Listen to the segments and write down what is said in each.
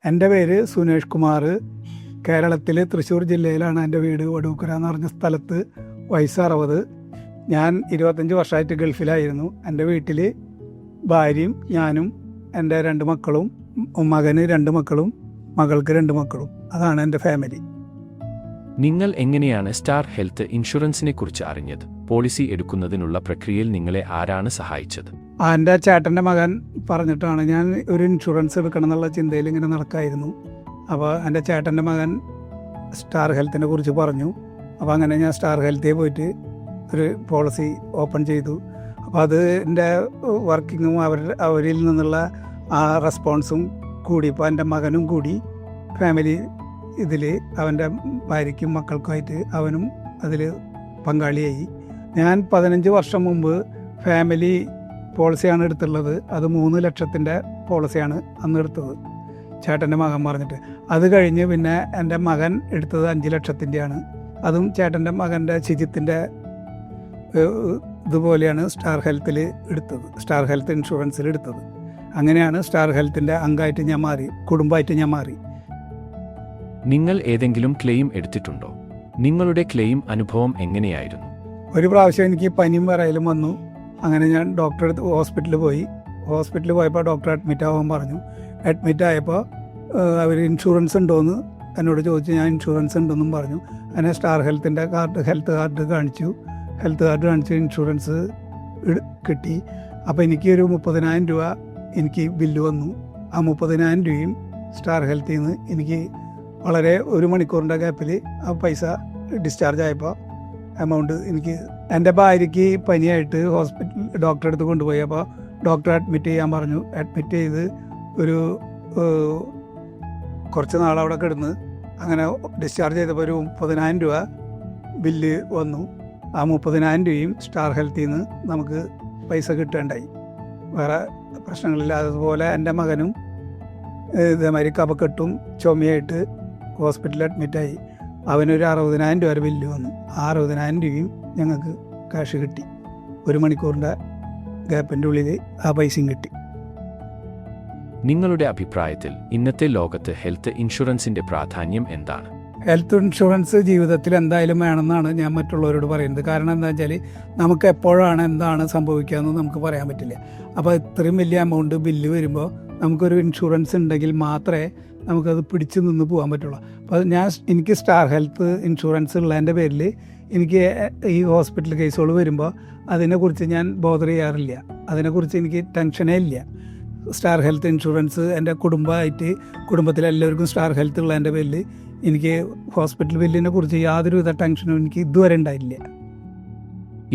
എൻ്റെ പേര് സുനേഷ് കുമാർ. കേരളത്തിൽ തൃശ്ശൂർ ജില്ലയിലാണ് എൻ്റെ വീട്. വടൂക്കര എന്ന് പറഞ്ഞ സ്ഥലത്ത്. വയസ്സ് 60. ഞാൻ 25 വർഷമായിട്ട് ഗൾഫിലായിരുന്നു. എൻ്റെ വീട്ടിൽ ഭാര്യയും ഞാനും എൻ്റെ 2 മക്കളും, മകന് 2 മക്കളും, മകൾക്ക് 2 മക്കളും. അതാണ് എൻ്റെ ഫാമിലി. നിങ്ങൾ എങ്ങനെയാണ് സ്റ്റാർ ഹെൽത്ത് ഇൻഷുറൻസിനെ കുറിച്ച് അറിഞ്ഞത്? പോളിസി എടുക്കുന്നതിനുള്ള പ്രക്രിയയിൽ നിങ്ങളെ ആരാണ് സഹായിച്ചത്? എൻ്റെ ചേട്ടൻ്റെ മകൻ പറഞ്ഞിട്ടാണ്. ഞാൻ ഒരു ഇൻഷുറൻസ് എടുക്കണം എന്നുള്ള ചിന്തയിൽ ഇങ്ങനെ നടക്കായിരുന്നു. അപ്പോൾ എൻ്റെ ചേട്ടൻ്റെ മകൻ സ്റ്റാർ ഹെൽത്തിനെ കുറിച്ച് പറഞ്ഞു. അപ്പോൾ അങ്ങനെ ഞാൻ സ്റ്റാർ ഹെൽത്തിൽ പോയിട്ട് ഒരു പോളിസി ഓപ്പൺ ചെയ്തു. അപ്പോൾ അത് എൻ്റെ വർക്കിങ്ങും അവരിൽ നിന്നുള്ള ആ റെസ്പോൺസും കൂടി ഇപ്പോൾ എൻ്റെ മകനും കൂടി ഫാമിലി ഇതിൽ അവൻ്റെ ഭാര്യയ്ക്കും മക്കൾക്കുമായിട്ട് അവനും അതിൽ പങ്കാളിയായി. ഞാൻ 15 വർഷം മുമ്പ് ഫാമിലി പോളിസിയാണ് എടുത്തുള്ളത്. അത് 3 ലക്ഷത്തിൻ്റെ പോളിസിയാണ് അന്ന് എടുത്തത്, ചേട്ടൻ്റെ മകൻ പറഞ്ഞിട്ട്. അത് കഴിഞ്ഞ് പിന്നെ എൻ്റെ മകൻ എടുത്തത് 5 ലക്ഷത്തിൻ്റെയാണ്. അതും ചേട്ടൻ്റെ മകൻ്റെ ശുചിത്തിൻ്റെ ഇതുപോലെയാണ് സ്റ്റാർ ഹെൽത്തിൽ എടുത്തത്, സ്റ്റാർ ഹെൽത്ത് ഇൻഷുറൻസിൽ എടുത്തത്. അങ്ങനെയാണ് സ്റ്റാർ ഹെൽത്തിൻ്റെ അംഗമായിട്ട് ഞാൻ മാറി, കുടുംബമായിട്ട് ഞാൻ മാറി. നിങ്ങൾ ഏതെങ്കിലും ക്ലെയിം എടുത്തിട്ടുണ്ടോ? നിങ്ങളുടെ ക്ലെയിം അനുഭവം എങ്ങനെയായിരുന്നു? ഒരു പ്രാവശ്യം എനിക്ക് പനിയും വിറയലും വന്നു. അങ്ങനെ ഞാൻ ഡോക്ടറെ അടുത്ത് ഹോസ്പിറ്റലിൽ പോയി. ഹോസ്പിറ്റലിൽ പോയപ്പോൾ ഡോക്ടർ അഡ്മിറ്റ് ആവാൻ പറഞ്ഞു. അഡ്മിറ്റ് ആയപ്പോൾ അവർ ഇൻഷുറൻസ് ഉണ്ടോയെന്ന് എന്നോട് ചോദിച്ചു. ഞാൻ ഇൻഷുറൻസ് ഉണ്ടെന്നും പറഞ്ഞു. അങ്ങനെ സ്റ്റാർ ഹെൽത്തിൻ്റെ ഹെൽത്ത് കാർഡ് കാണിച്ചു ഇൻഷുറൻസ് കിട്ടി. അപ്പോൾ എനിക്ക് ഒരു 30,000 രൂപ എനിക്ക് ബില്ല് വന്നു. ആ 30,000 രൂപയും സ്റ്റാർ ഹെൽത്തിൽ നിന്ന് എനിക്ക് വളരെ 1 മണിക്കൂറിൻ്റെ ഗ്യാപ്പിൽ ആ പൈസ ഡിസ്ചാർജ് ആയപ്പോൾ എമൗണ്ട് എനിക്ക്. എൻ്റെ ഭാര്യയ്ക്ക് പനിയായിട്ട് ഡോക്ടറെ അടുത്ത് കൊണ്ടുപോയി. അപ്പോൾ ഡോക്ടർ അഡ്മിറ്റ് ചെയ്യാൻ പറഞ്ഞു. അഡ്മിറ്റ് ചെയ്ത് ഒരു കുറച്ച് നാളവിടെ കിടന്ന് അങ്ങനെ ഡിസ്ചാർജ് ചെയ്തപ്പോൾ ഒരു 30,000 രൂപ ബില്ല് വന്നു. ആ 30,000 രൂപയും സ്റ്റാർ ഹെൽത്തിൽ നിന്ന് നമുക്ക് പൈസ കിട്ടേണ്ടായി. വേറെ പ്രശ്നങ്ങളില്ല. അതുപോലെ എൻ്റെ മകനും ഇതേമാതിരി കഫക്കെട്ടും ചുമയായിട്ട് ഹോസ്പിറ്റലിൽ അഡ്മിറ്റായി. അവനൊരു 60,000 രൂപ ബില്ല് വന്നു. ആ 60,000 രൂപയും ഞങ്ങൾക്ക് ക്യാഷ് കിട്ടി. 1 മണിക്കൂറിൻ്റെ ഗ്യാപ്പിൻ്റെ ഉള്ളിൽ ആ പൈസയും കിട്ടി. നിങ്ങളുടെ അഭിപ്രായത്തിൽ ഇന്നത്തെ ലോകത്ത് ഹെൽത്ത് ഇൻഷുറൻസിൻ്റെ പ്രാധാന്യം എന്താണ്? ഹെൽത്ത് ഇൻഷുറൻസ് ജീവിതത്തിൽ എന്തായാലും വേണമെന്നാണ് ഞാൻ മറ്റുള്ളവരോട് പറയുന്നത്. കാരണം എന്താ വെച്ചാൽ നമുക്ക് എപ്പോഴാണ് എന്താണ് സംഭവിക്കുക എന്ന് നമുക്ക് പറയാൻ പറ്റില്ല. അപ്പോൾ ഇത്രയും വലിയ എമൗണ്ട് ബില്ല് വരുമ്പോൾ നമുക്കൊരു ഇൻഷുറൻസ് ഉണ്ടെങ്കിൽ മാത്രമേ നമുക്കത് പിടിച്ചു നിന്ന് പോകാൻ പറ്റുള്ളൂ. അപ്പോൾ എനിക്ക് സ്റ്റാർ ഹെൽത്ത് ഇൻഷുറൻസ് ഉള്ളതിൻ്റെ പേരിൽ എനിക്ക് ഈ ഹോസ്പിറ്റൽ കേസുകൾ വരുമ്പോൾ അതിനെക്കുറിച്ച് ഞാൻ ബോധർ ചെയ്യാറില്ല. അതിനെക്കുറിച്ച് എനിക്ക് ടെൻഷനേ ഇല്ല. സ്റ്റാർ ഹെൽത്ത് ഇൻഷുറൻസ് എൻ്റെ കുടുംബത്തിലെല്ലാവർക്കും സ്റ്റാർ ഹെൽത്ത് ഉള്ളതിൻ്റെ പേരിൽ എനിക്ക് ഹോസ്പിറ്റൽ ബില്ലിനെ കുറിച്ച് യാതൊരുവിധ ടെൻഷനും എനിക്ക് ഇതുവരെ ഉണ്ടായില്ല.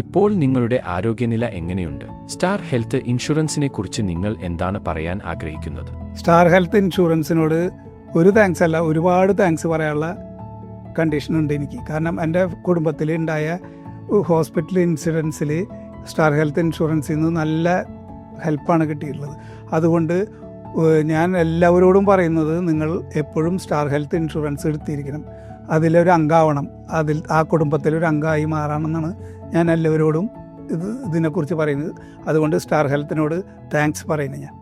ഇപ്പോൾ നിങ്ങളുടെ ആരോഗ്യനില എങ്ങനെയുണ്ട്? സ്റ്റാർ ഹെൽത്ത് ഇൻഷുറൻസിനെ കുറിച്ച് നിങ്ങൾ എന്താണ് പറയാൻ ആഗ്രഹിക്കുന്നത്? സ്റ്റാർ ഹെൽത്ത് ഇൻഷുറൻസിനോട് ഒരു താങ്ക്സ് അല്ല, ഒരുപാട് താങ്ക്സ് പറയാനുള്ള കണ്ടീഷനുണ്ട് എനിക്ക്. കാരണം എൻ്റെ കുടുംബത്തിൽ ഉണ്ടായ ഹോസ്പിറ്റൽ ഇൻഷുറൻസിൽ സ്റ്റാർ ഹെൽത്ത് ഇൻഷുറൻസിൽ നിന്ന് നല്ല ഹെൽപ്പാണ് കിട്ടിയിട്ടുള്ളത്. അതുകൊണ്ട് ഞാൻ എല്ലാവരോടും പറയുന്നത്, നിങ്ങൾ എപ്പോഴും സ്റ്റാർ ഹെൽത്ത് ഇൻഷുറൻസ് എടുത്തിരിക്കണം. അതിലൊരു അംഗമാവണം. ആ കുടുംബത്തിലൊരു അംഗമായി മാറണമെന്നാണ് ഞാൻ എല്ലാവരോടും ഇതിനെക്കുറിച്ച് പറയുന്നത്. അതുകൊണ്ട് സ്റ്റാർ ഹെൽത്തിനോട് താങ്ക്സ് പറയുന്നത് ഞാൻ.